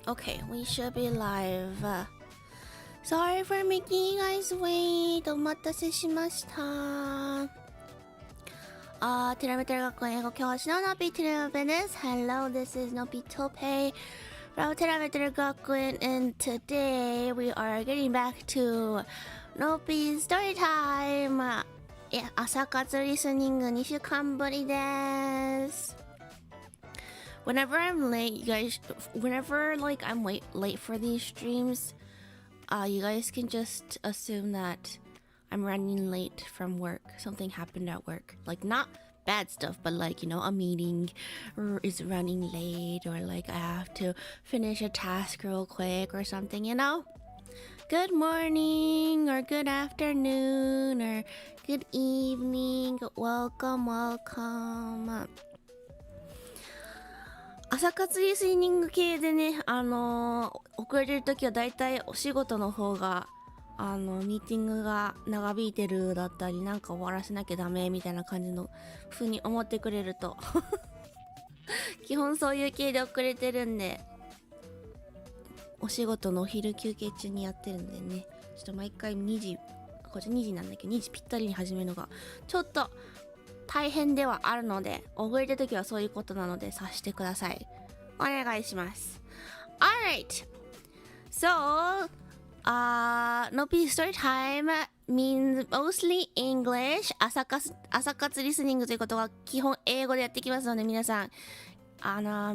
Okay, we should be live. Sorry for making you guys wait. お待たせしました。ティラメテル学園英語教師ののびティラメです。Hello, this is Nobi Tope from ティラメテル学園 and today we are getting back to Nobi Story Time. 朝活リスニング2週間ぶりです。Whenever I'm late, you guys, whenever like I'm late for these streams, you guys can just assume that I'm running late from work. Something happened at work. Like not bad stuff, but like, you know, a meeting is running late or like I have to finish a task real quick or something, you know? Good morning or good afternoon or good evening. Welcome. 朝活リスニング系でね、遅れてるときはだいたいお仕事の方が、ミーティングが長引いてるだったり、なんか終わらせなきゃダメみたいな感じの風に思ってくれると。基本そういう系で遅れてるんで、お仕事のお昼休憩中にやってるんでね、ちょっと毎回2時、こっち2時なんだけど、2時ぴったりに始めるのが、ちょっと、大変ではあるので、遅れた時はそういうことなので察してください。お願いします。Alright. So, Nopi Story Time means mostly English. 朝活リスニングということは基本英語でやっていきますので、皆さん、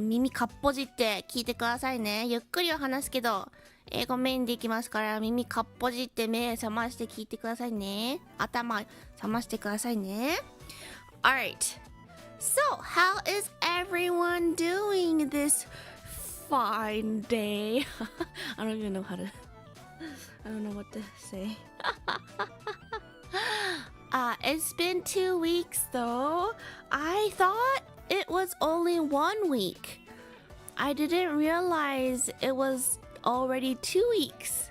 耳かっぽじって聞いてくださいね。ゆっくりは話すけど、英語メインでいきますから、耳かっぽじって目覚まして聞いてくださいね。頭覚ましてくださいね。Alright, so how is everyone doing this fine day? I don't even know I don't know what to say. It's been 2 weeks though. I thought it was only 1 week. I didn't realize it was already 2 weeks.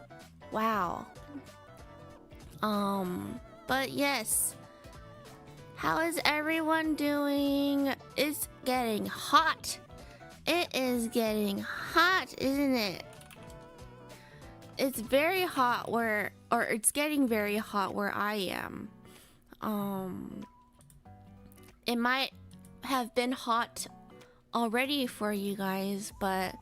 Wow. But yes.How is everyone doing? It's getting hot. It is getting hot, isn't it? It's very hot it's getting very hot where I am. It might have been hot already for you guys, but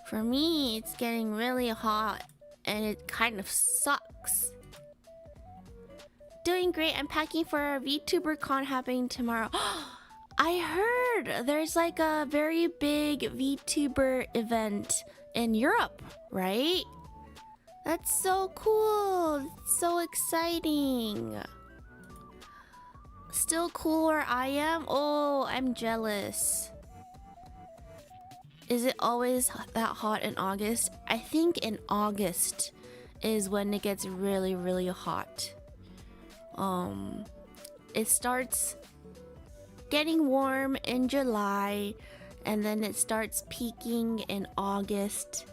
for me, it's getting really hot and it kind of sucks.Doing great. I'm packing for a VTuber con happening tomorrow. I heard there's like a very big VTuber event in Europe, right? That's so cool. It's so exciting. Still cool where I am? Oh, I'm jealous. Is it always that hot in August? I think in August is when it gets really, really hot.It starts getting warm in July and then it starts peaking in August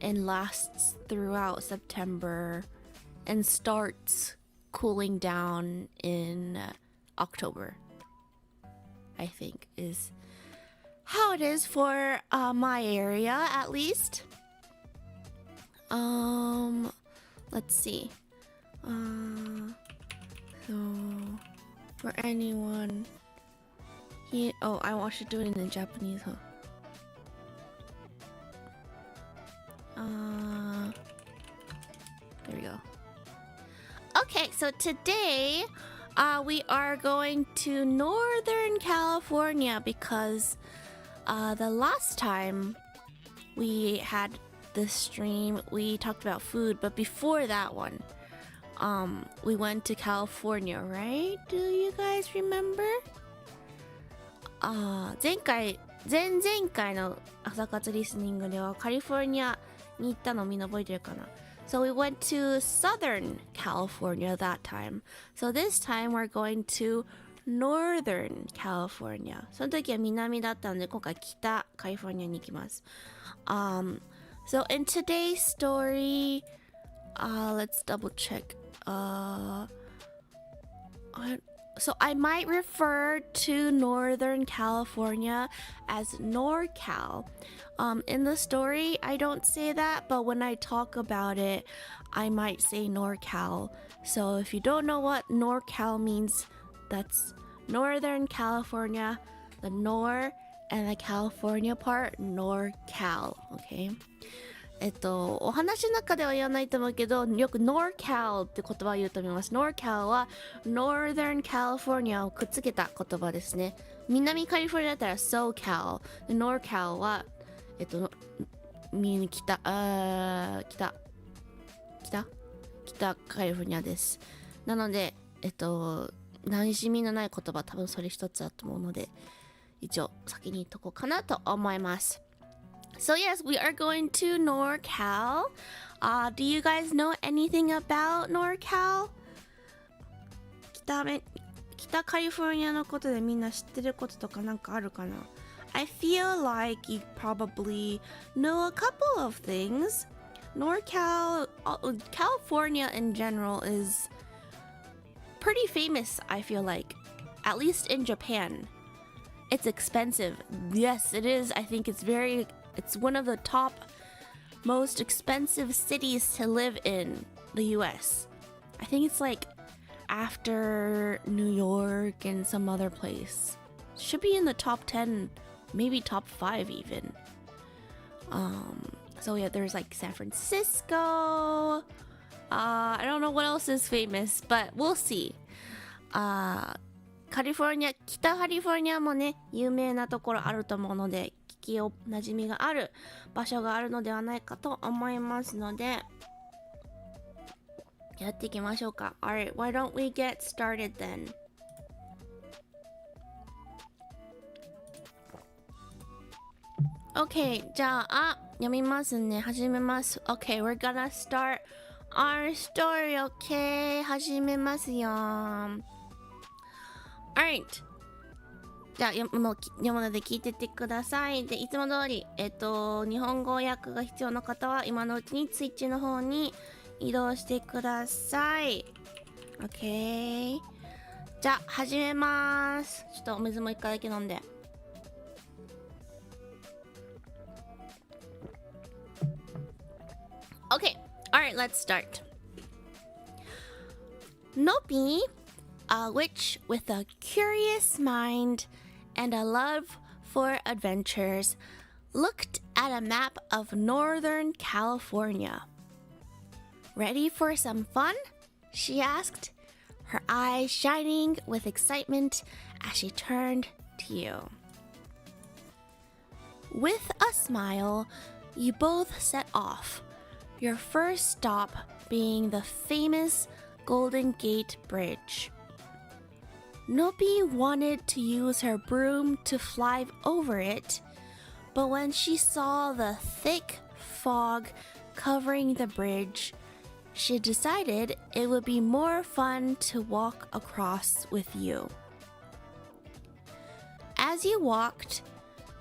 and lasts throughout September and starts cooling down in October, I think is how it is for my area at least. Let's see.So, for anyone here, I should do it in Japanese, huh? There we go. Okay, so today, we are going to Northern California because, the last time we had this stream, we talked about food, but before that one,we went to California, right? Do you guys remember? 前々回の朝活リスニングではカリフォルニアに行ったのみんな覚えてるかな? So we went to Southern California that time. So this time we're going to Northern California. その時は南だったので今回北カリフォルニアに行きます。So in today's story, let's double check.I So I might refer to Northern California as NorCal. In the story, I don't say that, but when I talk about it, I might say NorCal. So if you don't know what NorCal means, that's Northern California, the Nor and the California part, NorCal, okay? お話の中では言わないと思うけど、よく NorCal って言葉を言うと思います。NorCal は Northern California をくっつけた言葉ですね。南カリフォルニアだったら SoCal。NorCal は、北カリフォルニアです。なので、馴染みのない言葉、多分それ一つだと思うので、一応先に言っとこうかなと思います。So yes, we are going to NorCal. Do you guys know anything about NorCal? 北カリフォルニアのことでみんな知ってることとかなんかあるかな? I feel like you probably know a couple of things. NorCal, California in general is pretty famous, I feel like. At least in Japan. It's expensive. Yes, it is. I think it's one of the top most expensive cities to live in the US. I think it's like after New York and some other place. Should be in the top 10, maybe top 5 even. So yeah, there's like San Francisco. I don't know what else is famous, but we'll see. カリフォルニア、北カリフォルニアもね、有名なところあると思うので、聞き馴染みがある場所があるのではないかと思いますので、やっていきましょうか。Alright, why don't we get started then? Okay, じゃあ、読みますね。始めます。Okay, we're gonna start our story, okay? 始めますよ。Alright. じゃあ読むので聞いてってください。で、いつも通り、日本語訳が必要な方は今のうちにツイッチの方に移動してください。OK。じゃあ始めます。ちょっとお水も一回だけ飲んで。Okay. Alright, let's start. Nopi, a witch with a curious mind and a love for adventures, looked at a map of Northern California. Ready for some fun? She asked, her eyes shining with excitement as she turned to you. With a smile, you both set off, your first stop being the famous Golden Gate Bridge. Nopi wanted to use her broom to fly over it, but when she saw the thick fog covering the bridge, she decided it would be more fun to walk across with you. As you walked,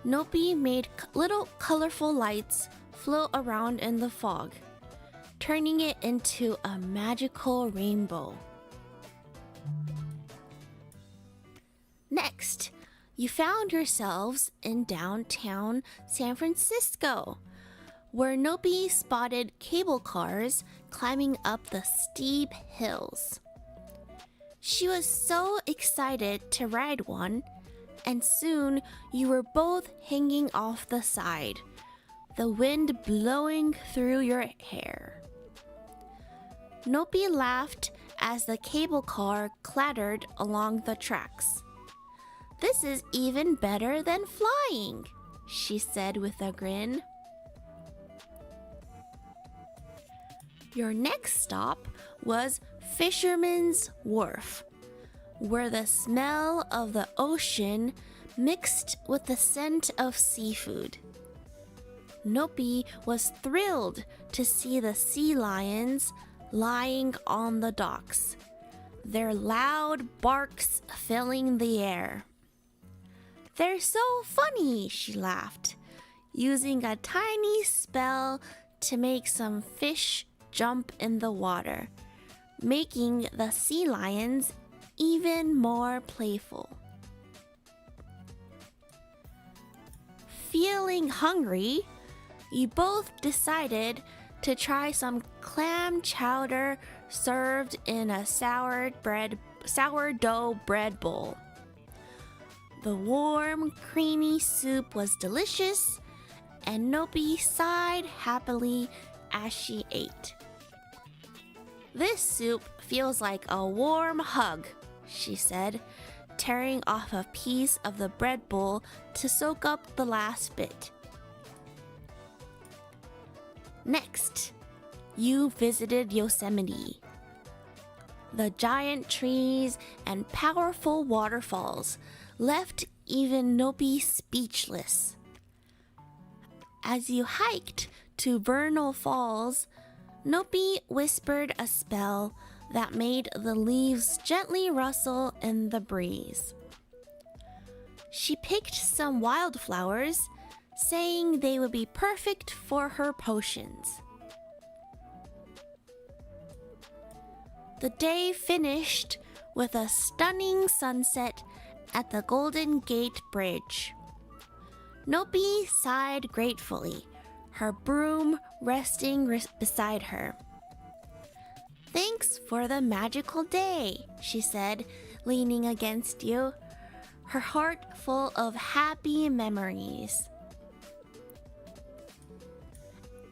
Nopi made little colorful lights float around in the fog, turning it into a magical rainbow. Next, you found yourselves in downtown San Francisco, where Nopi spotted cable cars climbing up the steep hills. She was so excited to ride one, and soon you were both hanging off the side, the wind blowing through your hair. Nopi laughed as the cable car clattered along the tracks. "This is even better than flying," she said with a grin. Your next stop was Fisherman's Wharf, where the smell of the ocean mixed with the scent of seafood. Nopi was thrilled to see the sea lions lying on the docks, their loud barks filling the air. "They're so funny," she laughed, using a tiny spell to make some fish jump in the water, making the sea lions even more playful. Feeling hungry, you both decided to try some clam chowder served in a sourdough bread bowl. The warm, creamy soup was delicious, and Nopi sighed happily as she ate. This soup feels like a warm hug, she said, tearing off a piece of the bread bowl to soak up the last bit. Next, you visited Yosemite. The giant trees and powerful waterfalls left even Nopi speechless. As you hiked to Vernal Falls, Nopi whispered a spell that made the leaves gently rustle in the breeze. She picked some wildflowers, saying they would be perfect for her potions. The day finished with a stunning sunset at the Golden Gate Bridge. Nopi sighed gratefully, her broom resting beside her. "Thanks for the magical day," she said, leaning against you, her heart full of happy memories.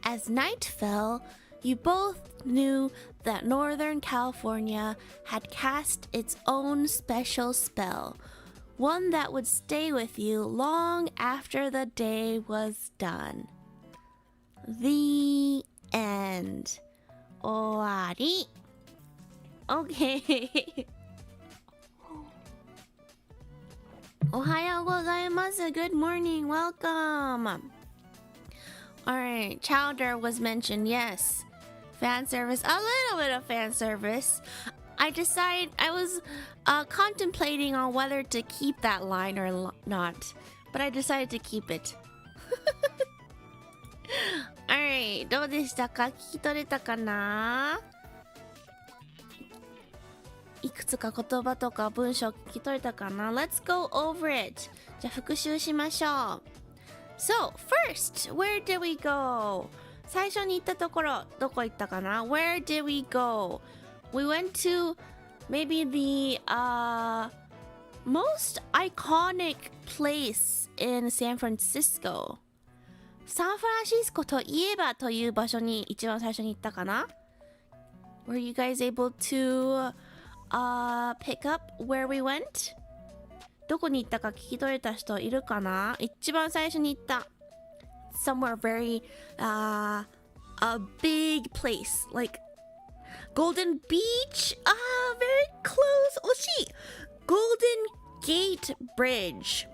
As night fell, you both knew that Northern California had cast its own special spell, one that would stay with you long after the day was done. The end. 終わり. Okay. おはようございます. Good morning. Welcome. Alright, chowder was mentioned. Yes. Fan service. A little bit of fan service. I was contemplating on whether to keep that line or not, but I decided to keep it. Alright, どうでしたか？聞き取れたかな？いくつか言葉とか文章聞き取れたかな？ Let's go over it. じゃあ復習しましょう。So, first, where did we go? 最初に行ったところ、どこ行ったかな？ Where did we go? We went to maybe the most iconic place in San Francisco. サンフランシスコといえばという場所に一番最初に行ったかな？ Were you guys able to pick up where we went? どこに行ったか聞き取れた人いるかな？一番最初に行った。Somewhere very, a big place, like Golden Beach? Very close. 惜しい。Golden Gate Bridge.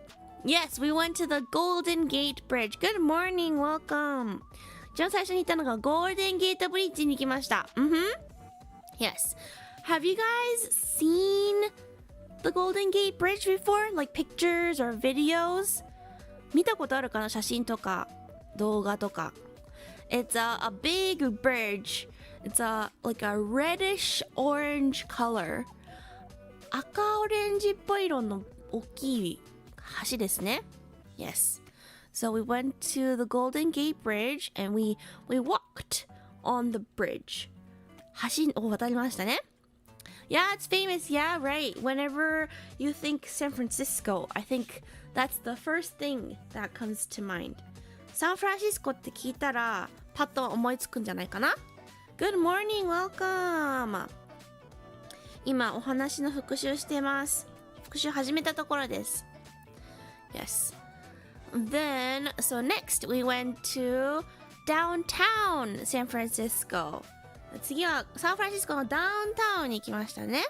Yes, we went to the Golden Gate Bridge. Good morning, welcome. 一番最初に行ったのがゴールデンゲートブリッジに行きました。Yes. Have you guys seen the Golden Gate Bridge before? Like pictures or videos? 見たことあるかな？写真とか動画とか。It's a big bridge. It's like a reddish orange color. 赤オレンジっぽい色の大きい橋ですね。Yes. So we went to the Golden Gate Bridge and we walked on the bridge. 橋を渡りましたね。Yeah, it's famous. Yeah, right. Whenever you think San Francisco, I think that's the first thing that comes to mind. サンフランシスコって聞いたらパッと思いつくんじゃないかな？ Good morning, welcome. 今お話の復習してます。復習始めたところです。Yes. Then, so next we went to downtown San Francisco. 次はサンフランシスコのダウンタウンに行きましたね。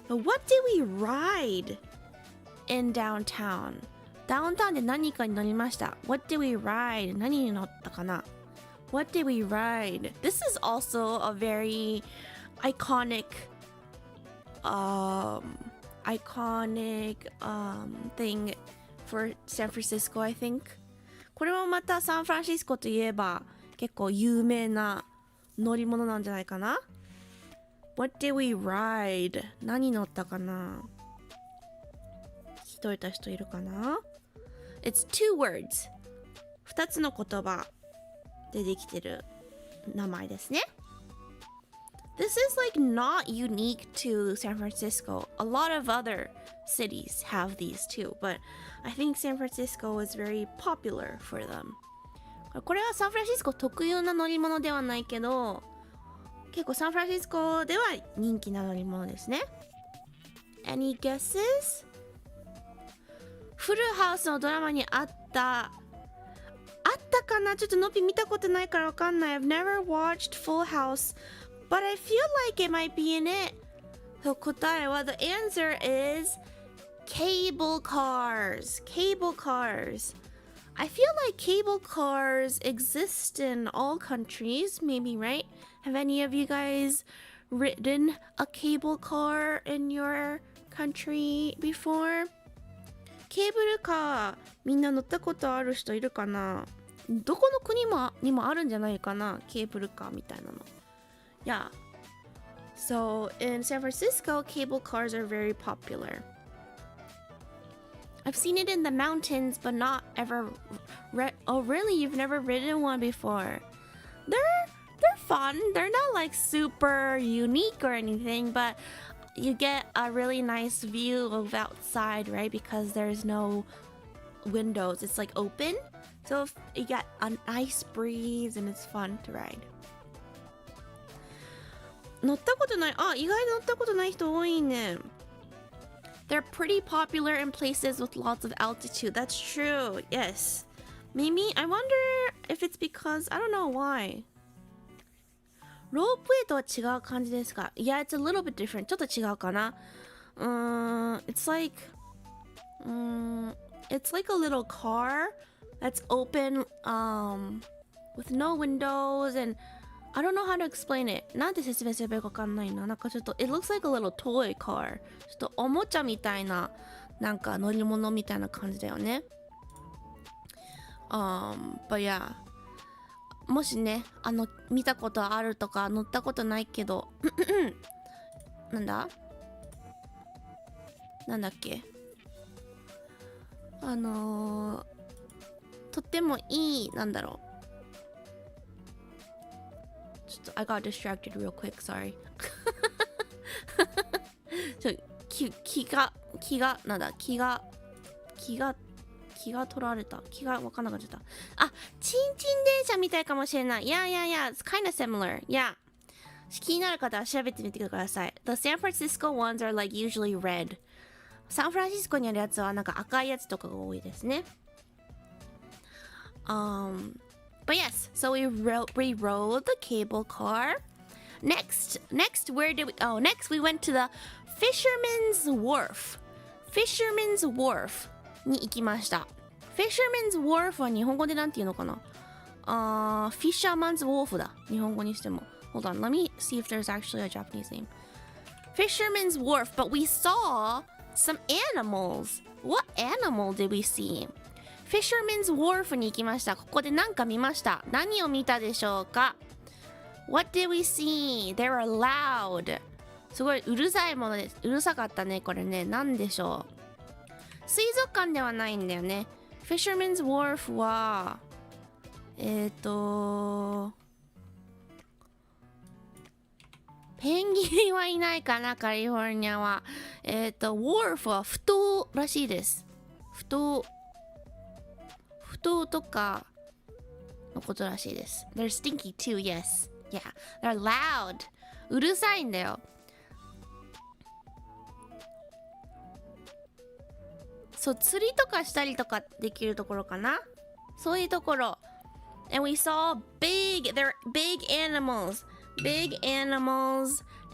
What did we ride in downtown? ダウンタウンで何かに乗りました。What did we ride? 何に乗ったかな？ What did we ride? This is also a very iconic thing for San Francisco, I think. これもまたサンフランシスコといえば結構有名な乗り物なんじゃないかな？ What did we ride? 何乗ったかな？聞き取れた人いるかな？ It's two words. 二つの言葉でできてる名前ですね。This is like not unique to San Francisco. A lot of other cities have these too, but I think San Francisco is very popular for them. これはサンフランシスコ特有な乗り物ではないけど、結構サンフランシスコでは人気な乗り物ですね。Any guesses? フルハウスのドラマにあったかな？ちょっとのぴ見たことないからわかんない。I've never watched Full House, but I feel like it might be in it. 答えは the answer is cable cars. Cable cars. I feel like cable cars exist in all countries, maybe, right? Have any of you guys ridden a cable car in your country before? ケーブルカーみんな乗ったことある人いるかな？どこの国にもあるんじゃないかな？ケーブルカーみたいなの。Yeah. So in San Francisco, cable cars are very popular. I've seen it in the mountains, but not ever. Oh, really? You've never ridden one before? They're fun. They're not like super unique or anything, but you get a really nice view of outside, right? Because there's no windows. It's like open. So if you get a nice breeze and it's fun to ride. 乗ったことない。あ、意外と乗ったことない人多いね。They're pretty popular in places with lots of altitude. That's true. Yes. Maybe I wonder if it's because I don't know why. ロープウェイとは違う感じですか？ Yeah, it's a little bit different. ちょっと違うかな。It's like a little car that's open with no windows and I don't know how to explain it. なんて説明すればよくわかんないな。なんかちょっと It looks like a little toy car. ちょっとおもちゃみたいななんか乗り物みたいな感じだよね。But yeah. もしね、見たことあるとか乗ったことないけどなんだっけとってもいい、なんだろう。ちょっと I got distracted real quick, sorry 気が取られた。気が分かんなくなっちゃった。あ、チンチン電車みたいかもしれない。Yeah, it's kind of similar. Yeah. 気になる方は調べてみてください。The San Francisco ones are like usually red. サンフランシスコにあるやつはなんか赤いやつとかが多いですね。But yes, so we rode the cable car. Next, where did we? Oh, next we went to the Fisherman's Wharf. Fisherman's Wharf に行きました。Fisherman's Wharf は日本語でなんて言うのかな？Fisherman's Wharf だ。日本語にしても。Hold on, let me see if there's actually a Japanese name. Fisherman's Wharf, but we saw some animals. What animal did we see? Fisherman's Wharf に行きました。ここで何か見ました。何を見たでしょうか？ What did we see? They were loud. すごいうるさいものです。うるさかったね、これね。何でしょう？水族館ではないんだよね。Fisherman's Wharf はペンギンはいないかな、カリフォルニアは。Wharf は埠頭らしいです。埠頭とかのことらしいです。They're stinky too, yes. Yeah, they're loud. うるさいんだよ。そう、釣りとかしたりとかできるところかな。そういうところ。And we saw they're big animals,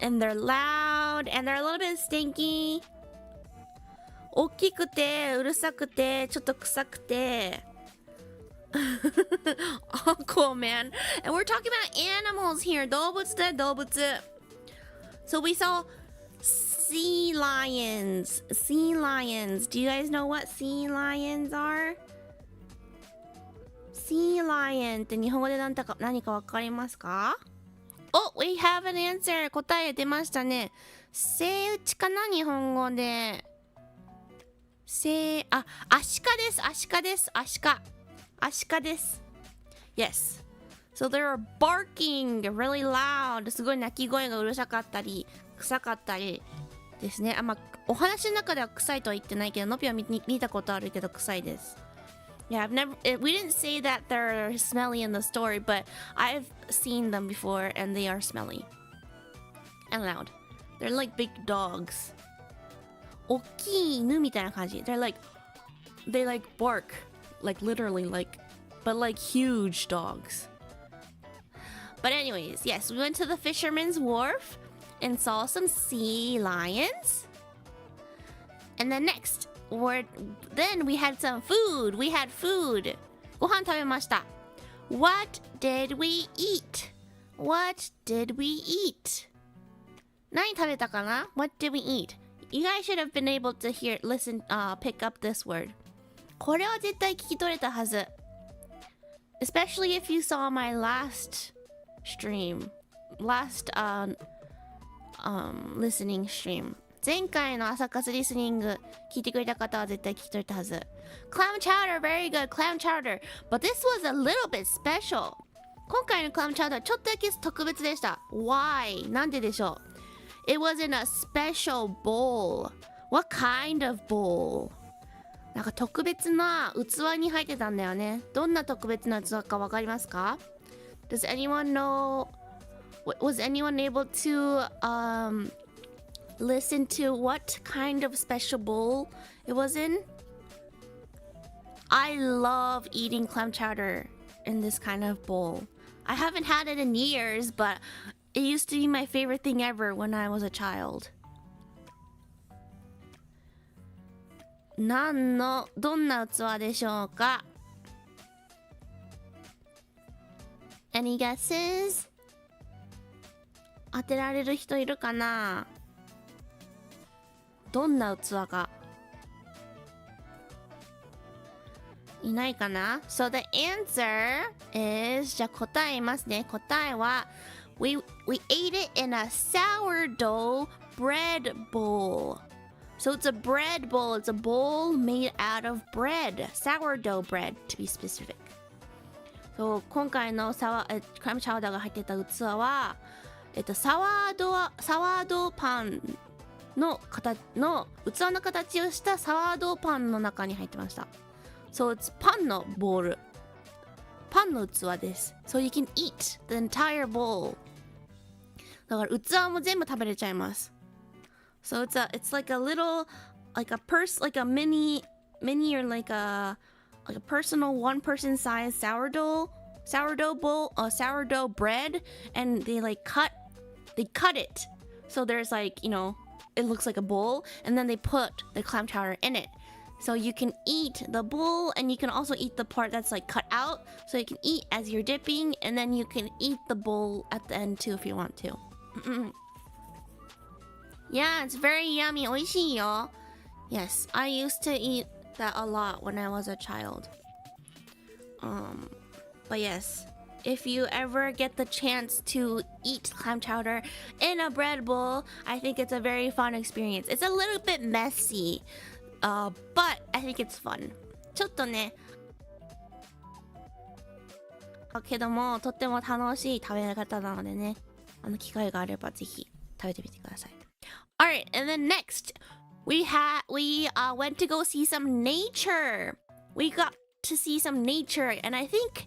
and they're loud, and they're a little bit stinky. 大きくて、うるさくて、ちょっと臭くて。Oh, cool, man. And we're talking about animals here. 動物だ、動物。So we saw sea lions. Do you guys know what sea lions are? Sea lion って日本語で何かわかりますか？ Oh, we have an answer. 答え出ましたね。セイウチかな日本語で。アシカです。アシカです。アシカ。アシカです。Yes. So they were barking really loud. すごい鳴き声がうるさかったり、臭かったりですね。お話の中では臭いとは言ってないけど、ノピは見たことあるけど臭いです。Yeah, we didn't say that they're smelly in the story, but I've seen them before and they are smelly and loud. They're like big dogs. 大きい犬みたいな感じ。They like bark, like literally but like huge dogs. But anyways, yes, we went to the fisherman's wharf and saw some sea lions. And then then we had some food. We had food. ご飯食べました。What did we eat? What did we eat? 何食べたかな What did we eat? You guys should have been able to pick up this word. これは絶対聞き取れたはず。Especially if you saw my last listening stream. 前回の朝活リスニング聞いてくれた方は絶対聞き取れたはず。Clam chowder, very good, clam chowder. But this was a little bit special. 今回の clam chowder ちょっとだけ特別でした。Why? なんででしょう It was in a special bowl. What kind of bowl? なんか特別な器に入ってたんだよね。どんな特別な器かわかりますか Does anyone know? Was anyone able to listen to what kind of special bowl it was in? I love eating clam chowder in this kind of bowl. I haven't had it in years, but it used to be my favorite thing ever when I was a child. どんな器でしょうか Any guesses? 当てられる人いるかなどんな器かいないかな So the answer is じゃあ答え言いますね答えは we ate it in a sourdough bread bowl So it's a bread bowl. It's a bowl made out of bread. Sourdough bread, to be specific. So 今回のクラムチャウダーが入ってた器は、サワードパンの器の形をしたサワードパンの中に入ってました。So it's パンのボール。パンの器です。So you can eat the entire bowl. だから器も全部食べれちゃいます。So it's like a little like a mini or like a personal one person size sourdough bowl sourdough bread and they cut it so there's it looks like a bowl and then they put the clam chowder in it so you can eat the bowl and you can also eat the part that's cut out so you can eat as you're dipping and then you can eat the bowl at the end too if you want to Yeah, it's very yummy. 美味しいよ Yes, I used to eat that a lot when I was a child. But yes, if you ever get the chance to eat clam chowder in a bread bowl, I think it's a very fun experience. It's a little bit messy, but I think it's fun. ちょっとねけどもとっても楽しい食べ方なのでね機会があればぜひ食べてみてくださいAlright, and then next, we went to go see some nature. We got to see some nature, and I think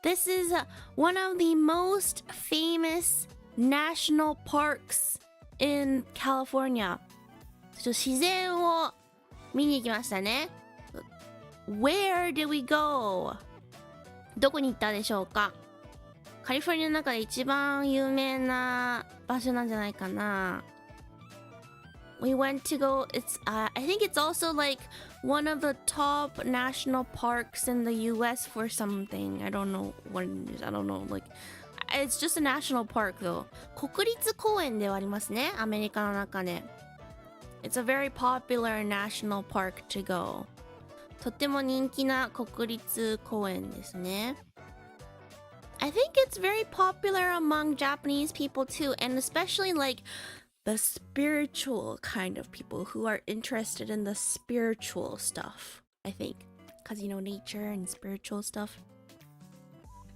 this is one of the most famous national parks in California. 自然を見に行きましたね。Where did we go? どこに行ったでしょうかカリフォルニアの中で一番有名な場所なんじゃないかなWe went to go, I think it's also one of the top national parks in the US for something. I don't know what it is. I don't know. It's just a national park though. 国立公園ではありますね。アメリカの中で。It's a very popular national park to go. とっても人気な国立公園ですね。I think it's very popular among Japanese people too, and especially like the spiritual kind of people who are interested in the spiritual stuff, I think. Because, you know, nature and spiritual stuff.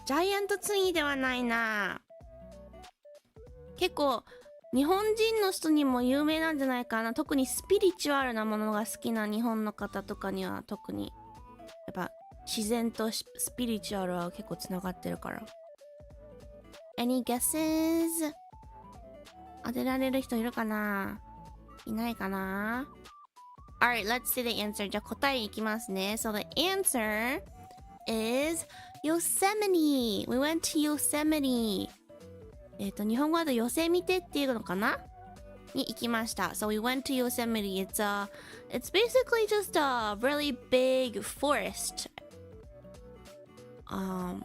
ジャイアントツリーではないな。結構、日本人の人にも有名なんじゃないかな。特にスピリチュアルなものが好きな日本の方とかには特に。やっぱ、自然とスピリチュアルは結構つながってるから。Any guesses? 当てられる人いるかないないかな Alright, let's see the answer. じゃあ答えいきますね。So the answer is Yosemite. We went to Yosemite. 日本語だとヨセミテっていうのかなに行きました。So we went to Yosemite. It's basically just a really big forest.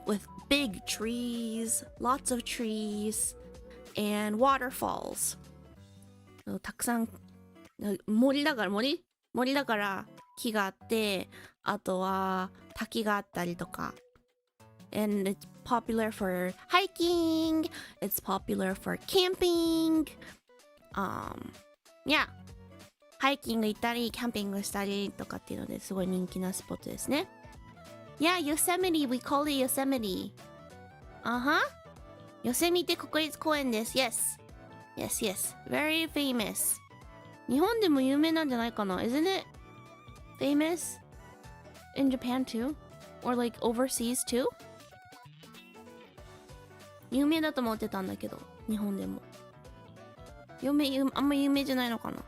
With big trees, lots of trees, and waterfalls. たくさん森だから木があって、あとは滝があったりとか。And it's popular for hiking. It's popular for camping. Yeah. ハイキング行ったり、キャンピングしたりとかっていうのですごい人気なスポットですね。Yeah, Yosemite. We call it Yosemite. Yosemite 国立公園です。Yes. Yes, yes. Very famous. 日本でも有名なんじゃないかな Isn't it famous in Japan too? Or like overseas too? 有名だと思ってたんだけど、日本でも。あんま有名じゃないのかな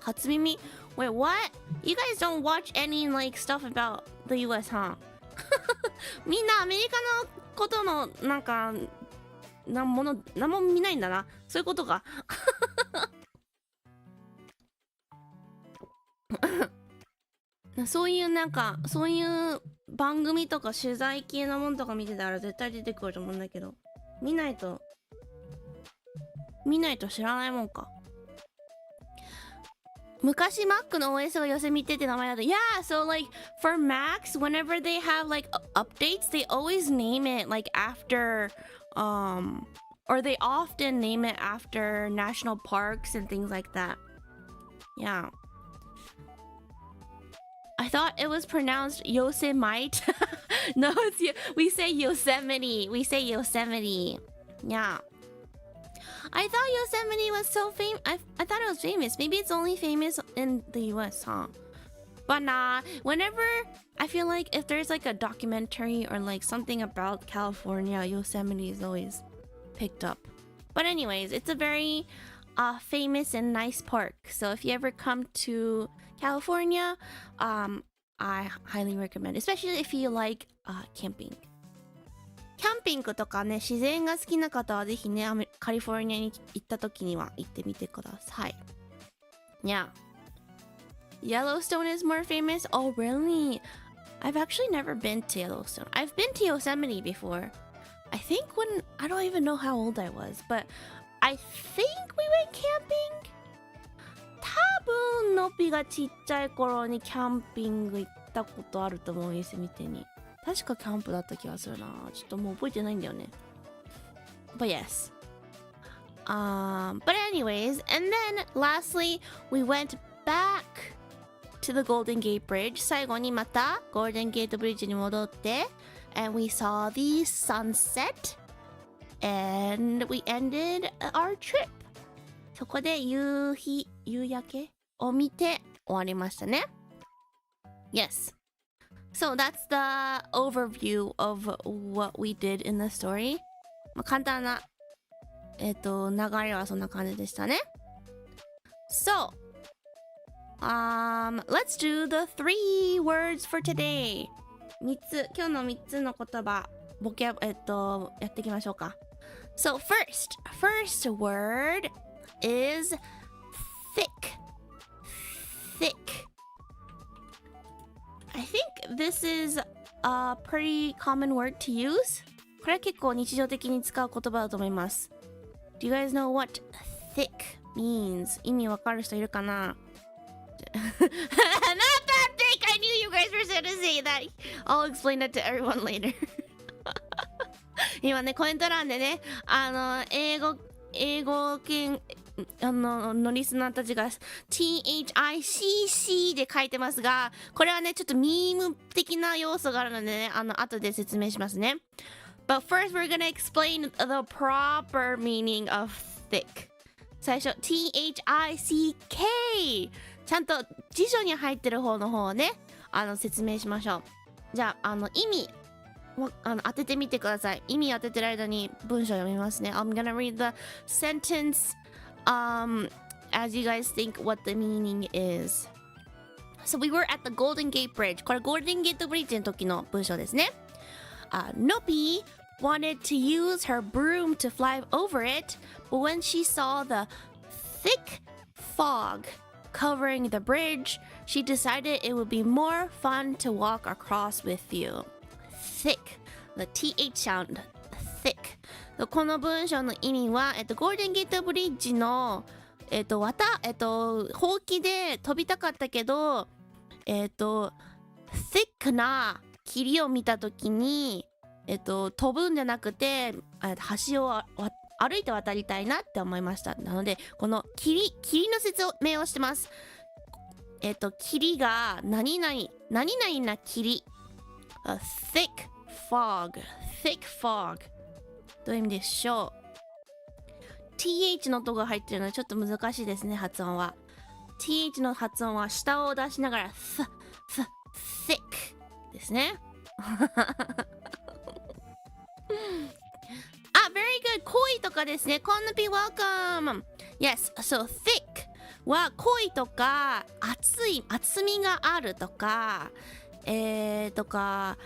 初耳 Wait, what? You guys don't watch any like stuff about the US, huh? みんなアメリカのことのなんか何も見ないんだな。そういうことか。そういう番組とか取材系のものとか見てたら絶対出てくると思うんだけど、見ないと知らないもんか。昔 Mac の OS が寄せ見てって名前だと Yeah, so like for Macs, whenever they have like updates, they always name it like after or they often name it after national parks and things like that. Yeah. I thought it was pronounced Yosemite. No, we say Yosemite. We say Yosemite. Yeah. I thought Yosemite was so famous. I thought it was famous. Maybe it's only famous in the US, huh? But nah, whenever I feel like if there's like a documentary or like something about California, Yosemite is always picked up. But anyways, it's a very famous and nice park. So if you ever come to California, I highly recommend, especially if you like camping. キャンピングとかね、自然が好きな方はぜひね、カリフォルニアに行った時には行ってみてください。Yeah. Yellowstone is more famous? Oh, really? I've actually never been to Yellowstone. I've been to Yosemite before. I think I don't even know how old I was, but I think we went camping? 多分、のぴがちっちゃい頃にキャンピング行ったことあると思う、ヨセミテに。確かキャンプだった気がするな。ちょっともう覚えてないんだよね。But yes. But anyways, and then lastly, we went back to the Golden Gate Bridge. 最後にまた Golden Gate Bridge に戻って、and we saw the sunset, and we ended our trip. そこで夕焼けを見て終わりましたね。Yes. So that's the overview of what we did in the story. まあ、簡単な、流れはそんな感じでしたね。So, let's do the 3 words for today. 今日の3つの言葉、やっていきましょうか。So first word is thick. I think this is a pretty common word to use. これは結構日常的に使う言葉だと思います。Do you guys know what thick means? 意味わかる人いるかな？ Not that thick! I knew you guys were going to say that. I'll explain that to everyone later 今ねコメント欄でね英語圏のリスナーたちが THICC で書いてますが、これはねちょっとミーム的な要素があるのでね後で説明しますね。 But first we're gonna explain the proper meaning of thick。 最初 THICK ちゃんと辞書に入ってる方をね説明しましょう。じゃあ意味当ててみてください。意味当ててる間に文章読みますね。 I'm gonna read the sentence as you guys think what the meaning is. So we were at the Golden Gate Bridge. これゴールデンゲートブリッジの時の文章ですね。Nopi wanted to use her broom to fly over it, but when she saw the thick fog covering the bridge, she decided it would be more fun to walk across with you. Thick, the TH sound, thick. この文章の意味は、ゴールデンゲートブリッジのほうきで飛びたかったけど、thick な霧を見たときに、飛ぶんじゃなくて橋を歩いて渡りたいなって思いました。なのでこの霧の説明をしてます。霧が何々な霧、thick fog どういう意味でしょう。 TH の音が入ってるのでちょっと難しいですね、発音は。 TH の発音は下を出しながらthick ですねvery good 濃いとかですね。 Konnipi welcome yes so thick は濃いとか厚みがあるとかとか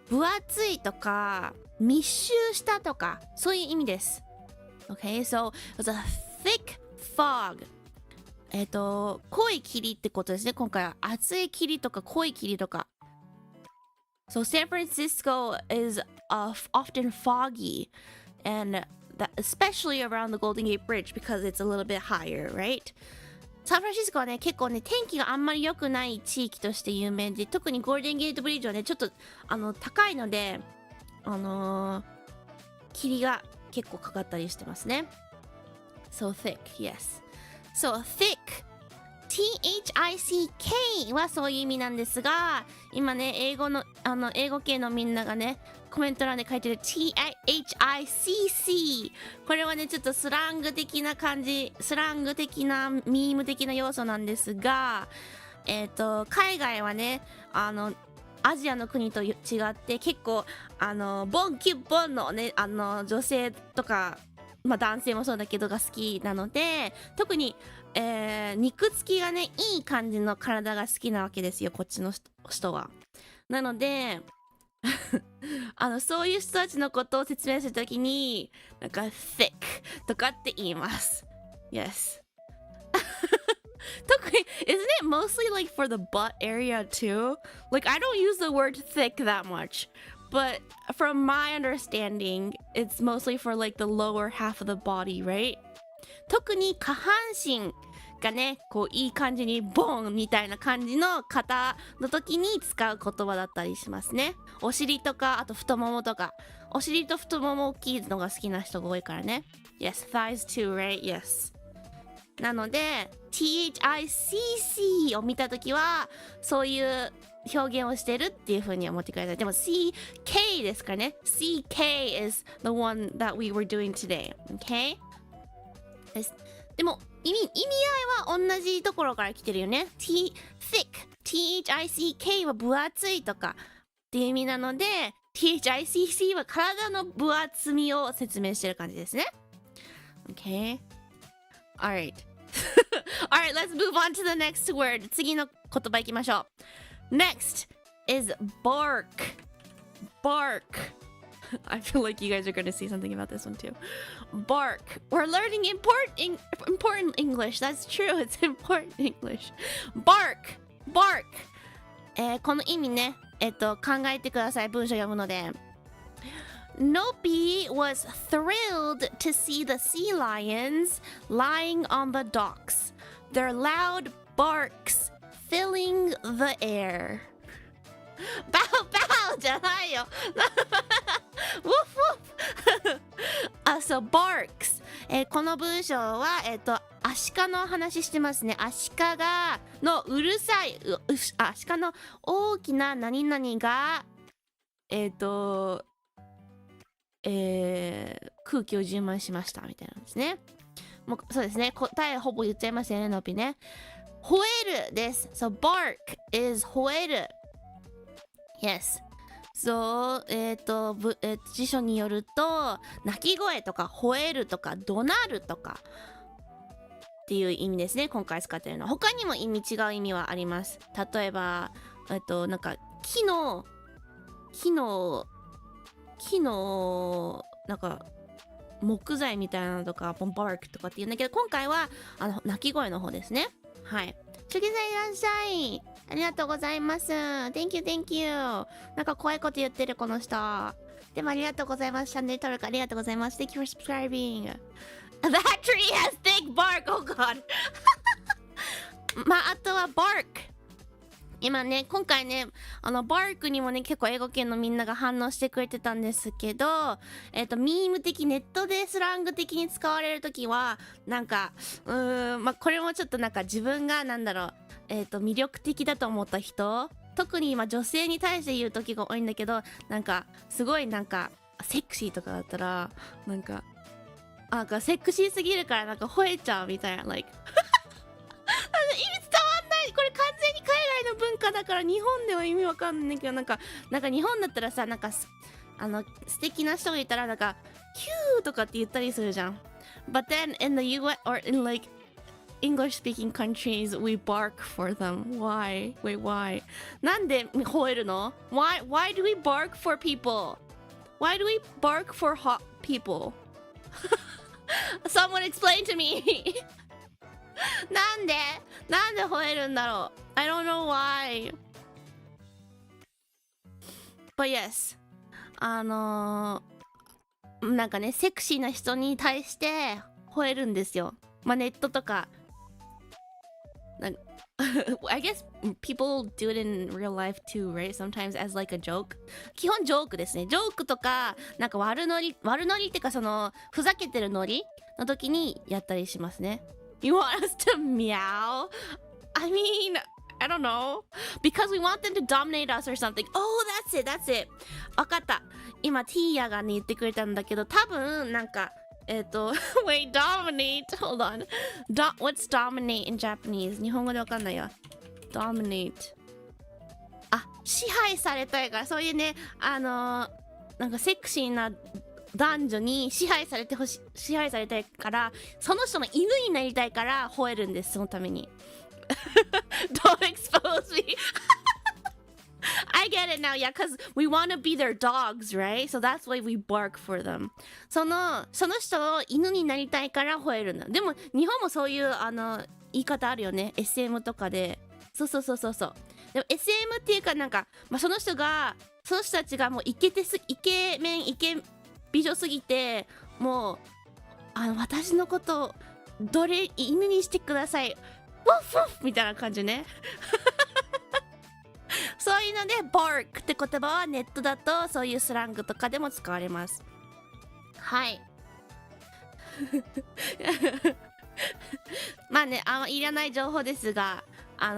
分厚いとか密集したとかそういう意味です。 Okay so it's a thick fog 濃い霧ってことですね。今回は厚い霧とか濃い霧とか。 So San Francisco is often foggy and that especially around the Golden Gate Bridge because it's a little bit higher, right? サンフランシスコはね結構ね天気があんまり良くない地域として有名で、特にゴールデンゲートブリッジはねちょっと高いので霧が結構かかったりしてますね。 So thick, yes. So thick THICK はそういう意味なんですが、今ね英語系のみんながねコメント欄で書いてる THICC これはねちょっとスラング的なミーム的な要素なんですが、海外はねアジアの国と違って結構ボンキュッボンのね女性とか男性もそうだけどが好きなので、特に肉付きがねいい感じの体が好きなわけですよ、こっちの人は。なのでそういう人たちのことを説明するときになんか thick とかって言います。 Yes 特に isn't it mostly like for the butt area too? Like I don't use the word thick that much, but from my understanding it's mostly for like the lower half of the body, right? 特に下半身がねこういい感じにボンみたいな感じの方の時に使う言葉だったりしますね。お尻とかあと太ももとか、お尻と太もも大きいのが好きな人が多いからね。 Yes, thighs too, right? Yes なので THICC を見た時はそういう表現をしてるっていう風に思ってください。でも CK ですからね。 CK is the one that we were doing today. Okay? でも意味合いは同じところから来てるよね。thick THICK は分厚いとかっていう意味なので THICC は体の分厚みを説明してる感じですね。 Okay? Alright Alright, let's move on to the next word. 次の言葉いきましょう。 Next is bark. I feel like you guys are going to see something about this one too. Bark. We're learning important English. That's true. It's important English. Bark. この意味ね、考えてください。文章読むので。Nopi was thrilled to see the sea lions lying on the docks, their loud barks filling the air. Bow, じゃないよ。ウォフウォフ。そう、barks。この文章は、アシカの話してますね。アシカのうるさい、アシカの大きな何々が、空気を充満しましたみたいなんですね。もうそうですね。答えほぼ言っちゃいましたよね、のぴね。吠えるです。So bark is 吠える。Yes。そう、辞書によると、鳴き声とか吠えるとか怒鳴るとかっていう意味ですね。今回使ってるのは。他にも違う意味はあります。例えば、なんか木のなんか木材みたいなのとかボンバークとかって言うんだけど、今回は鳴き声の方ですね。はい。チョキさんいらっしゃい。ありがとうございます。Thank you, thank you. なんか怖いこと言ってるこの人。でもありがとうございます。チャンネル登録ありがとうございます。Thank you for subscribing. That tree has thick bark. Oh god. あとは bark。今ね、今回ね、バークにもね、結構英語圏のみんなが反応してくれてたんですけど、ミーム的、ネットでスラング的に使われるときは、なんか、これもちょっとなんか自分が、魅力的だと思った人、特に今女性に対して言うときが多いんだけど、なんか、すごいなんか、セクシーとかだったら、なんかセクシーすぎるからなんか吠えちゃうみたいな、like 意味伝わんない。これ完全に海外の文化だから日本では意味わかんないけど、なんか日本だったらさ、なんか素敵な人がいたらなんかキューとかって言ったりするじゃん。But then in the US or in like English speaking countries we bark for them. Why? Wait, why? なんで吠えるの？ Why do we bark for people? Why do we bark for hot people? Someone explain to me. なんで吠えるんだろう。 I don't know why. But yes. なんかね、セクシーな人に対して吠えるんですよ。ネットとか。I guess people do it in real life too, right? Sometimes as like a joke. 基本ジョークですね。ジョークとか、なんか悪ノリってかふざけてるノリの時にやったりしますね。You want us to meow? I mean, I don't know. Because we want them to dominate us or something. Oh, that's it. わかった。今、ティーヤがね、言ってくれたんだけど、多分、なんか、wait, dominate. Hold on. What's dominate in Japanese? 日本語でわかんないよ。dominate. 支配されたいから、そういうね、なんかセクシーな男女に支配されたいから、その人の犬になりたいから吠えるんです、そのために。Don't expose me. I get it now, yeah, because we want to be their dogs, right? So that's why we bark for them. その人の犬になりたいから吠えるんだ。でも日本もそういう言い方あるよね。SM とかで。そう。でも SM っていうかなんか、その人たちがもうイケメン美女すぎて、もう私のこと犬にしてください。ウフフみたいな感じね。そういうので bark って言葉はネットだとそういうスラングとかでも使われます。はい。いらない情報ですが、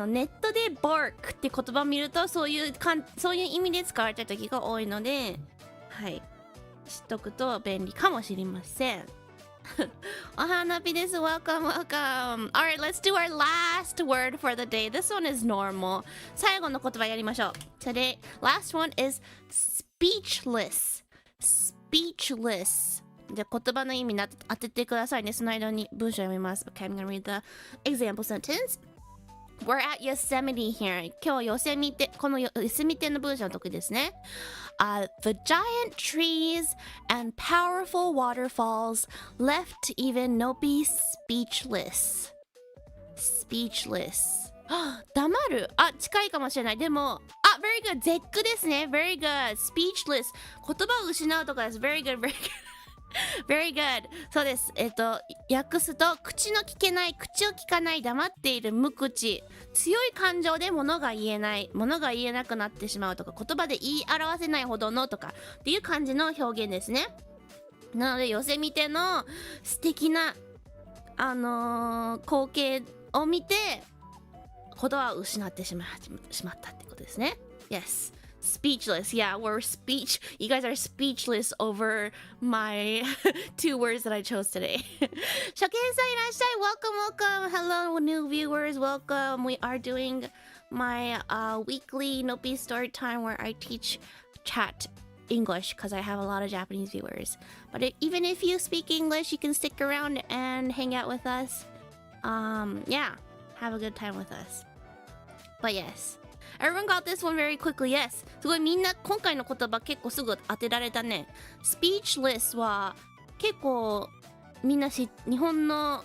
ネットで bark って言葉を見るとそういう意味で使われた時が多いので、はい、知っとくと便利かもしれません。お花火です。Welcome. Alright, let's do our last word for the day. This one is normal. 最後の言葉やりましょう。Today, last one is speechless. Speechless. じゃあ言葉の意味当ててくださいね。その間に文章読みます。Okay, I'm gonna read the example sentence.We're at Yosemite here. 今日このヨセミテの文章の時ですね。The giant trees and powerful waterfalls left even Nopi speechless. Speechless. 黙る。近いかもしれない。でも、very good. 絶句ですね。Very good. Speechless. 言葉を失うとかです。Very good, very good. Very good. そうです。訳すと、口の聞けない、口を聞かない、黙っている、無口。強い感情で物が言えない、物が言えなくなってしまうとか、言葉で言い表せないほどのとかっていう感じの表現ですね。なので、寄せ見ての素敵な、光景を見て、言葉を失ってしまったってことですね。Yes. Speechless. Yeah, you guys are speechless over my two words that I chose today. 初見さんいらっしゃい。Welcome. Hello, new viewers. Welcome. We are doing my weekly Nopi story time where I teach chat English because I have a lot of Japanese viewers. But even if you speak English, you can stick around and hang out with us. Yeah, have a good time with us. But yes.Everyone got this one very quickly. Yes. すごいみんな今回の言葉結構すぐ当てられたね。Speechless は結構みんな日本の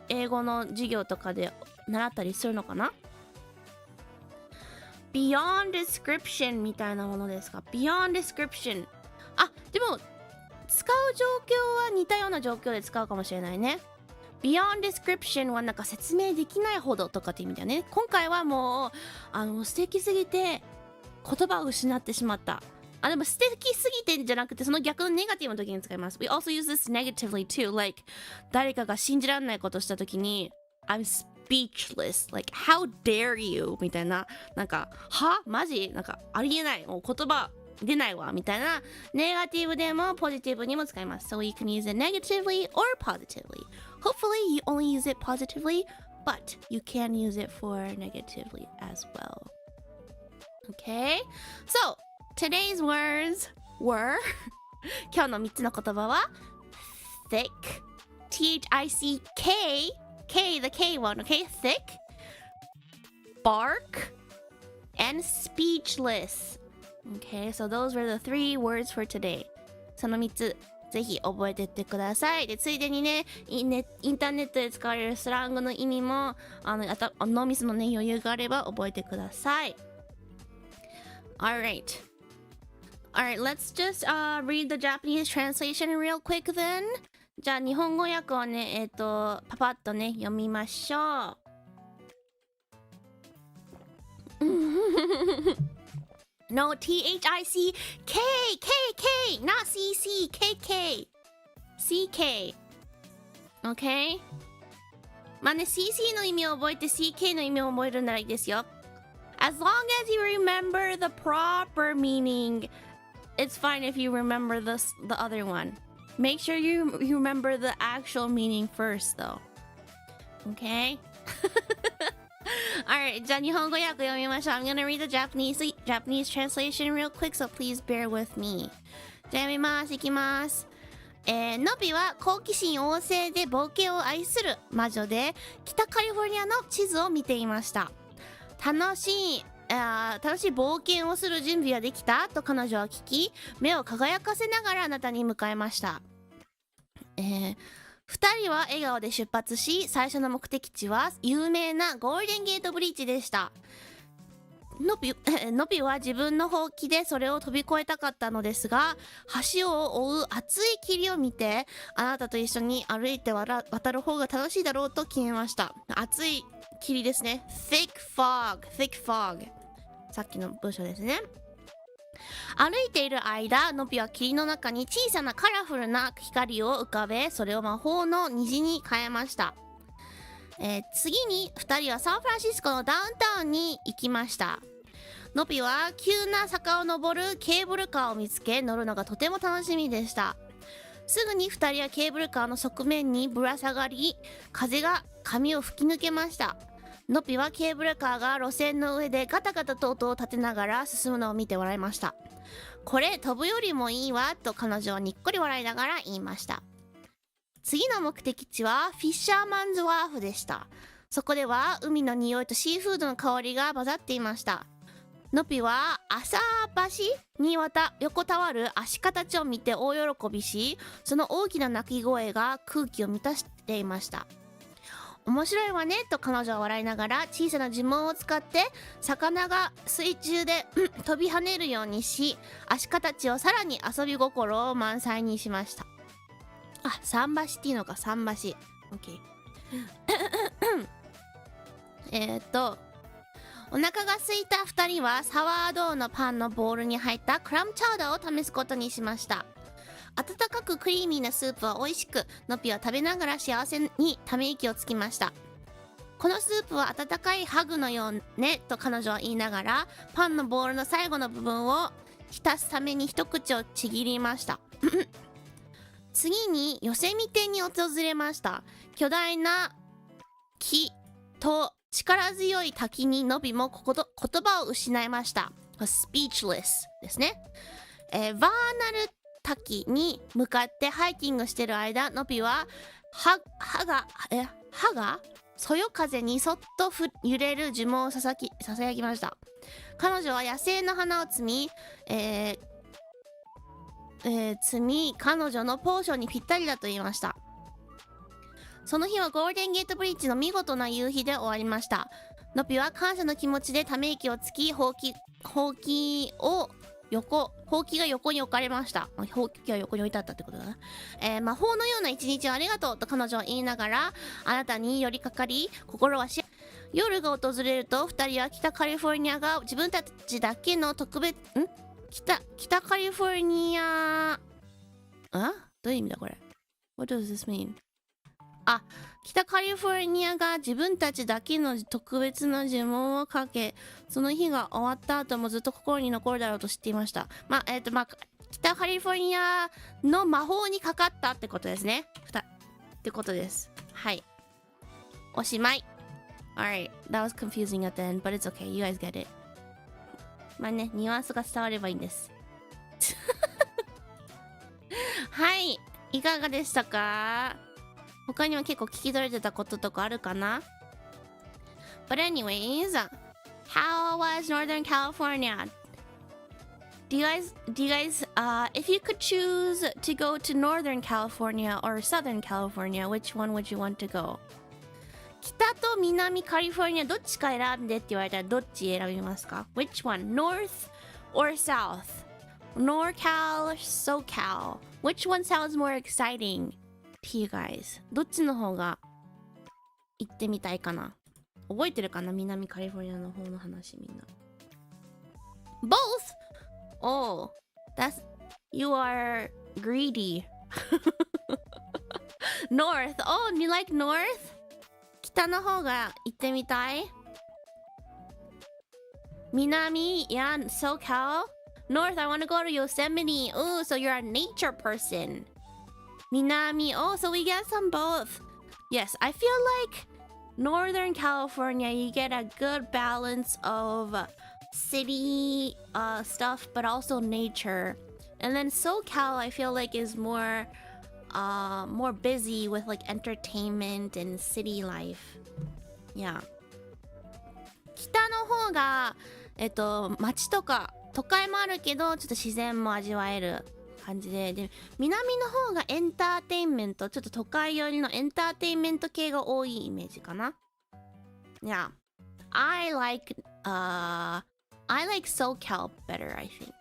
英語の授業とかで習ったりするのかな？ Beyond description みたいなものですか？ Beyond description。でも使う状況は似たような状況で使うかもしれないね。Beyond description は説明できないほどとかって意味だよね。今回はもう素敵すぎて言葉を失ってしまった。でも素敵すぎてじゃなくてその逆のネガティブの時に使います。We also use this negatively too. Like 誰かが信じられないことした時に I'm speechless. Like how dare you? みたいなマジありえない。もう言葉出ないわみたいなネガティブでもポジティブにも使います。So you can use it negatively or positively.Hopefully you only use it positively, but you can use it for negatively as well. Okay? So, today's words were 今日の3つの言葉は thick, T-H-I-C-K, K, the K one, okay? Thick, bark, and speechless. Okay, so those were the 3 words for today. その3つぜひ覚えてってください。でついでにね、インターネットで使われるスラングの意味も脳みそのね余裕があれば覚えてください。Alright, let's just read the Japanese translation real quick then. じゃあ日本語訳をね、パパッとね読みましょう。No, T-H-I-C-K, K, not C-C, K-K. C-K. Okay? まあね、C-C の意味を覚えて C-K の意味を覚えるならいいですよ。As long as you remember the proper meaning, it's fine if you remember the other one. Make sure you remember the actual meaning first, though. Okay? Alright, じゃあ日本語訳読みましょう。I'm gonna read the Japanese translation real quick, so please bear with me. じゃあ読みます。いきます。ノビは好奇心旺盛で冒険を愛する魔女で、北カリフォルニアの地図を見ていました。楽しい冒険をする準備はできたと彼女は聞き、目を輝かせながらあなたに迎えました。2人は笑顔で出発し、最初の目的地は有名なゴールデンゲートブリッジでした。ノピは自分のほうきでそれを飛び越えたかったのですが、橋を覆う厚い霧を見て、あなたと一緒に歩いて渡る方が楽しいだろうと決めました。厚い霧ですね。thick fog。さっきの文章ですね。歩いている間、ノピは霧の中に小さなカラフルな光を浮かべ、それを魔法の虹に変えました。次に2人はサンフランシスコのダウンタウンに行きました。ノピは急な坂を登るケーブルカーを見つけ、乗るのがとても楽しみでした。すぐに2人はケーブルカーの側面にぶら下がり、風が髪を吹き抜けました。ノピはケーブルカーが路線の上でガタガタと音を立てながら進むのを見て笑いました。これ飛ぶよりもいいわと彼女はにっこり笑いながら言いました。次の目的地はフィッシャーマンズワーフでした。そこでは海の匂いとシーフードの香りが混ざっていました。ノピは浅橋に横たわる足形を見て大喜びし、その大きな鳴き声が空気を満たしていました。面白いわねと彼女は笑いながら小さな呪文を使って魚が水中で飛び跳ねるようにし、足形をさらに遊び心を満載にしました。あ、桟橋っていうのか、桟橋。OK。お腹が空いた2人はサワードーのパンのボウルに入ったクラムチャウダーを試すことにしました。温かくクリーミーなスープは美味しく、ノピは食べながら幸せにため息をつきました。このスープは温かいハグのようねと彼女は言いながら、パンのボウルの最後の部分を浸すために一口をちぎりました。次にヨセミテに訪れました。巨大な木と力強い滝にノビも言葉を失いました。speechless ですね。バーナル滝に向かってハイキングしてる間、ノビは歯がそよ風にそっと揺れる呪文をささやきました。彼女は野生の花を摘み、彼女のポーションにぴったりだと言いました。その日はゴールデンゲートブリッジの見事な夕日で終わりました。ノピは感謝の気持ちでため息をつき、ほうきが横に置かれました。ほうきは横に置いてあったってことだな。魔法のような一日をありがとうと彼女は言いながら、あなたに寄りかかり、心は夜が訪れると、2人は北カリフォルニアが自分たちだけの特別、北カリフォルニア、どういう意味だこれ？ What does this mean? 北カリフォルニアが自分たちだけの特別な呪文をかけ、その日が終わった後もずっと心に残るだろうと知っていました。北カリフォルニアの魔法にかかったってことですね。ってことです。はい。おしまい。Alright, that was confusing at the end, but it's okay. You guys get it. まあね、ニュアンスが伝わればいいんです。はい。いかがでしたか？他には結構聞き取れてたこととかあるかな？ But anyways, how was Northern California? Do you guys, if you could choose to go to Northern California or Southern California, which one would you want to go? 北と南カリフォルニアどっちか選んでって言われたらどっち選びますか？ Which one? North or South? NorCal or SoCal? Which one sounds more exciting to you guys? どっちの方が行ってみたいかな？覚えてるかな？南カリフォルニアの方の話みんな。Both? Oh, you are greedy. North. Oh, you like North? 北の方が行ってみたい？南 Yeah, SoCal? North, I want to go to Yosemite. Oh, so you're a nature person. Minami. Oh, so we get some both. Yes, I feel like Northern California, you get a good balance of city stuff, but also nature. And then SoCal, I feel like is more busy with like entertainment and city life. Yeah. 北の方が街とか都会もあるけどちょっと自然も味わえる感じで、南の方がエンターテインメント、ちょっと都会寄りのエンターテインメント系が多いイメージかな。Yeah, I like SoCal better, I think.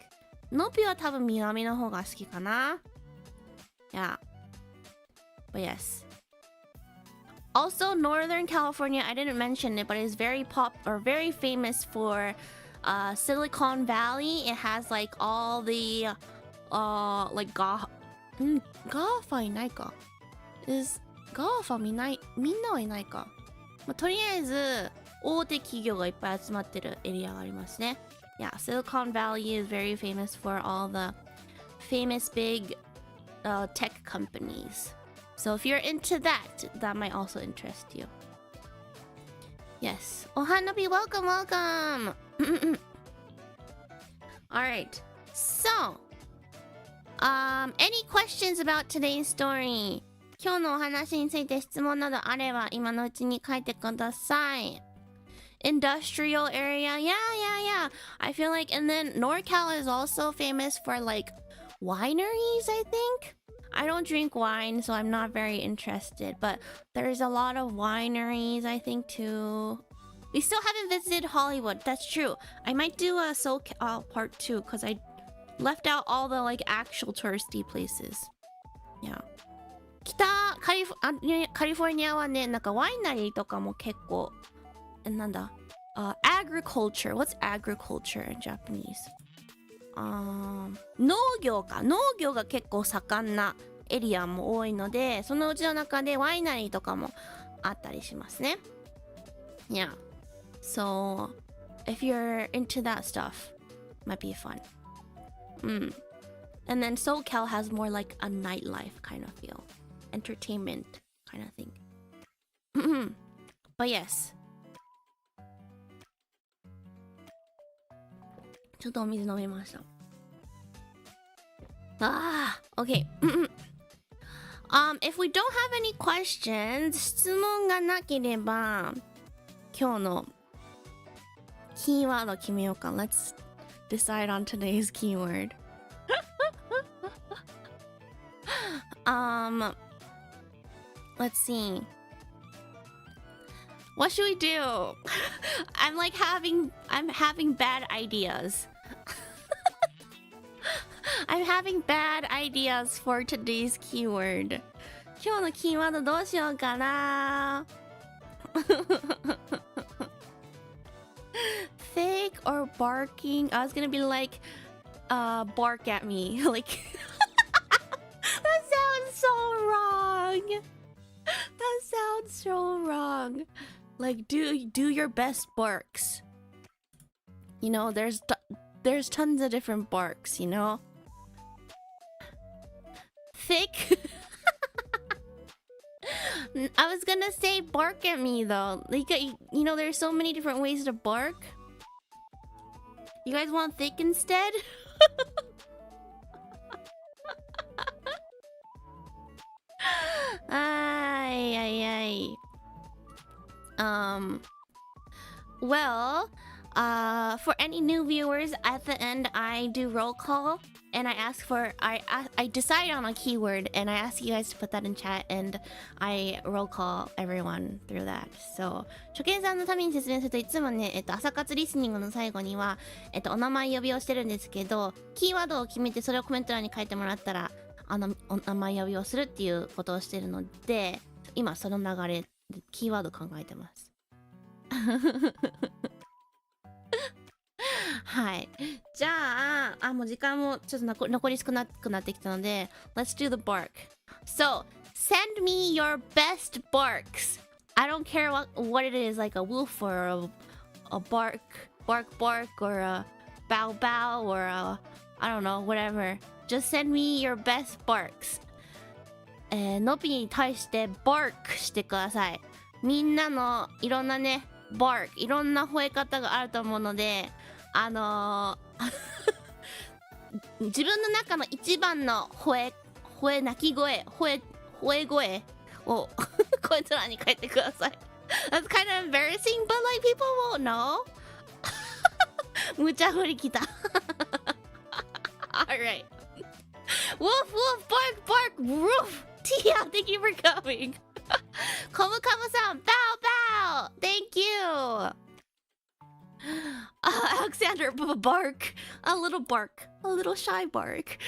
ノピは多分南の方が好きかな。Yeah, but yes. Also, Northern California, I didn't mention it, but it's very very famous for Silicon Valley. It has like all the like GAFA いないか。GAFA みんなはいないか。まあ、とりあえず大手企業がいっぱい集まってるエリアがありますね。Yeah, Silicon Valley is very famous for all the famous big tech companies. So if you're into that, that might also interest you. Yes. Ohanabi, welcome, welcome. All right. So, any questions about today's story? 今日のお話について質問などあれば今のうちに書いてください。Industrial area, yeah. I feel like, and then NorCal is also famous for like wineries, I think. I don't drink wine, so I'm not very interested, but there's a lot of wineries, I think, too. We still haven't visited Hollywood. That's true. I might do a SoCal part 2 because I left out all the like actual touristy places. Yeah. 北カリフォルニアはね、なんかワイナリーとかも結構、なんだ、agriculture. What's agriculture in Japanese? 農業が結構盛んなエリアも多いので、そのうちの中でワイナリーとかもあったりしますね。Yeah. So, if you're into that stuff, might be fun. And then SoCal has more like a nightlife kind of feel. Entertainment kind of thing. But yes. ちょっとお水飲みました。Okay. If we don't have any questions, 質問がなければ、今日のキーワード決めようか。Let's decide on today's keyword. Let's see. What should we do? I'm having bad ideas. I'm having bad ideas for today's keyword. 今日のキーワードどうしようかな。Fake or barking? I was gonna be like, bark at me. Like, that sounds so wrong. That sounds so wrong. Like, do your best barks. You know, there's tons of different barks, you know? Thick? I was gonna say bark at me though. Like, you know, there's so many different ways to bark. You guys want thick instead? Well, for any new viewers, at the end I do roll call and I decide on a keyword and I ask you guys to put that in chat and I roll call everyone through that. So, 初見さんのために説明するといつもね、朝活リスニングの最後には、お名前呼びをしてるんですけど、キーワードを決めてそれをコメント欄に書いてもらったら、お名前呼びをするっていうことをしてるので、今その流れでキーワード考えてます。はい。じゃあ、もう時間もちょっと残り少なくなってきたので、Let's do the bark. So, send me your best barks. I don't care what it is, like a woof or a bark or a bow bow or a, I don't know, whatever. Just send me your best barks. のびに対して bark してください。みんなのいろんなね、bark、いろんな吠え方があると思うので、自分の中の一番の鳴き声、吠え声をコメント欄に書いてください。That's kind of embarrassing, but like people won't know. 無茶振りきた。Alright. Woof, woof, bark, bark, woof. Tia, thank you for coming. コムカムさん、bow, bow. Thank you. Alexander, bark. A little shy bark.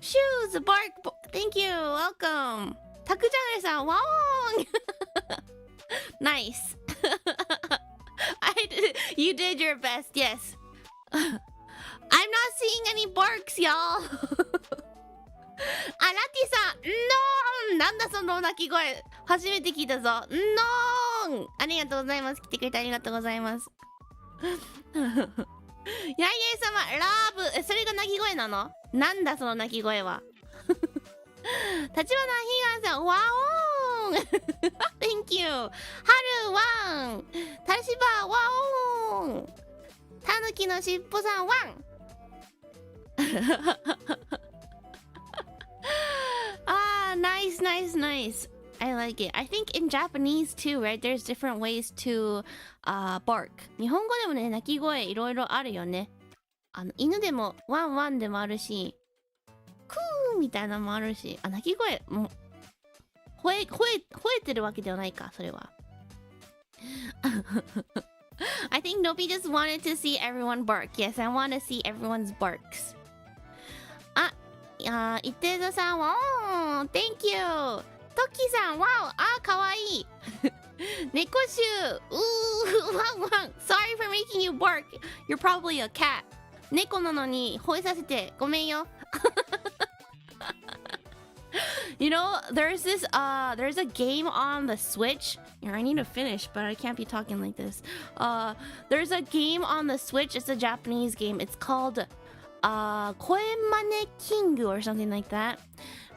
Shoes, bark. Thank you. Welcome. タクジャネさん、ワオーン。Nice. You did your best, yes. I'm not seeing any barks, y'all. ラティさん、なんだその鳴き声。初めて聞いたぞ。ありがとうございます。来てくれてありがとうございます。やいやい様、ラブ。それが鳴き声なの？なんだその鳴き声は。立花ひがさん、ワオーン。Thank you. 春ワン。タシバワオーン。タヌキのしっぽさんワン。Nice, nice, nice. I like it. I think in Japanese too, right? There's different ways to bark. 日本語でもね、鳴き声いろいろあるよね。犬でもワンワンでもあるし、クーみたいなのもあるし、鳴き声も吠えてるわけではないか、それは。I think Nobi just wanted to see everyone bark. Yes, I want to see everyone's barks. いて座さんは、Thank you! トッキーさん、Wow! かわいい猫シュワンワン Sorry for making you bark. You're probably a cat. 猫なのに吠えさせてごめんよYou know, there's a game on the Switch. Here, I need to finish, but I can't be talking like this. There's a game on the Switch. It's a Japanese game. It's called Koemane King or something like that.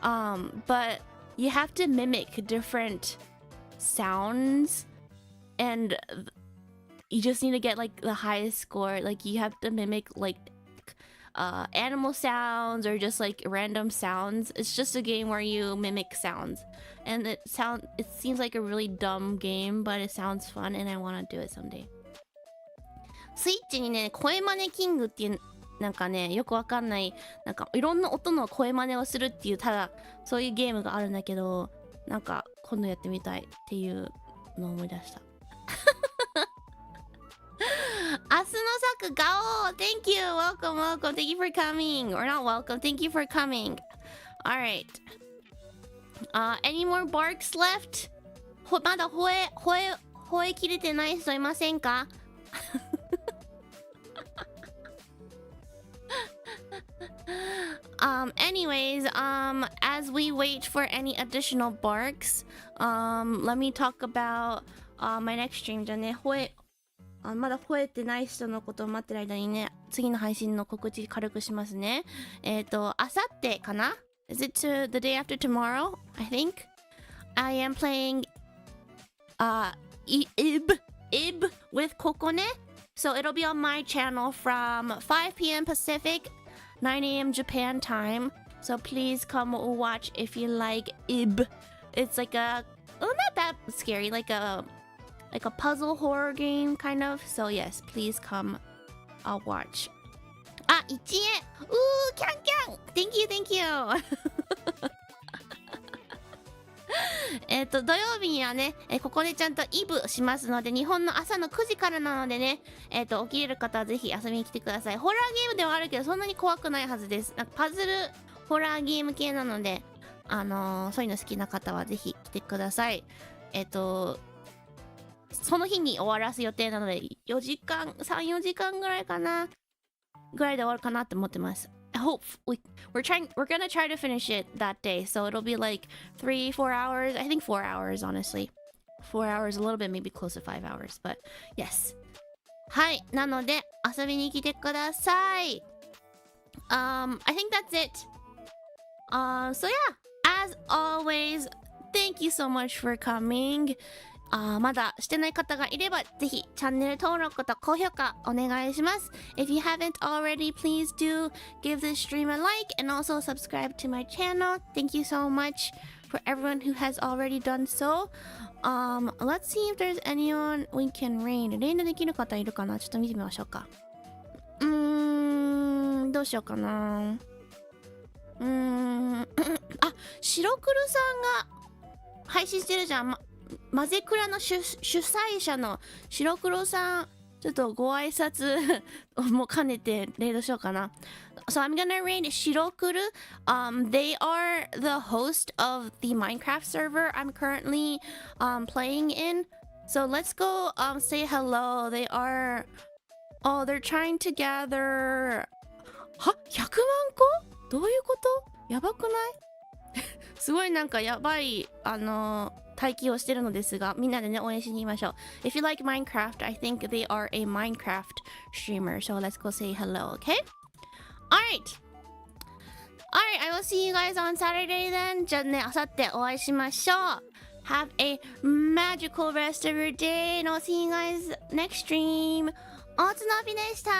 But you have to mimic different sounds, and you just need to get like the highest score. Like you have to mimic like animal sounds or just like random sounds. It's just a game where you mimic sounds, and it seems like a really dumb game, but it sounds fun, and I want to do it someday. スイッチにね、声真似キングっていうなんかね、よくわかんないなんかいろんな音の声真似をするっていうただそういうゲームがあるんだけど、なんか今度やってみたいっていうのを思い出した。Asuno-saku Gao, thank you, welcome, thank you for coming, or not welcome, thank you for coming. All right. Any more barks left? まだ吠え切れてない人いませんかAnyways, as we wait for any additional barks, let me talk about my next stream. じゃあね、まだ吠えてない人のことを待ってる間にね、次の配信の告知軽くしますね。あさってかな？ Is it the day after tomorrow? I think. I am playing IB with Kokone. So it'll be on my channel from 5 p.m. Pacific, 9 a.m. Japan time. So please come watch if you like IB. It's like not that scary, like a puzzle horror game kind of. So yes, please come watch. 1円キャンキャン Thank you 土曜日にはね、ここでちゃんとイブしますので、日本の朝の9時からなのでね、起きれる方はぜひ遊びに来てください。ホラーゲームではあるけどそんなに怖くないはずです。なんかパズルホラーゲーム系なので、そういうの好きな方はぜひ来てください。その日に終わらす予定なので、3、4時間ぐらいかなぐらいで終わるかなって思ってます。We're gonna try to finish it that day, so it'll be like 3-4 hours. I think 4 hours, honestly. 4 hours, a little bit, maybe close to 5 hours, but yes. はい、なので遊びに来てください。I think that's it. So yeah, as always, thank you so much for coming. まだしてない方がいればぜひチャンネル登録と高評価お願いします。If you haven't already, please do give this stream a like and also subscribe to my channel. Thank you so much for everyone who has already done so. Let's see if there's anyone we can raid. レイドできる方いるかな？ちょっと見てみましょうか。どうしようかな。白黒さんが配信してるじゃん。マゼクラの主催者の白黒さん、ちょっとご挨拶も兼ねてレイドしようかな。So I'm gonna raid Shirokuru. They are the host of the Minecraft server I'm currently playing in. So let's go say hello. They're trying to gather 100万個？どういうこと？やばくない？すごいなんかやばい待機をしてるのですが、みんなでね応援しに行きましょう。If you like Minecraft, I think they are a Minecraft streamer. So let's go say hello, okay? Alright, I will see you guys on Saturday then. じゃあね、あさってお会いしましょう。Have a magical rest of your day and I'll see you guys next stream. おつのびでした。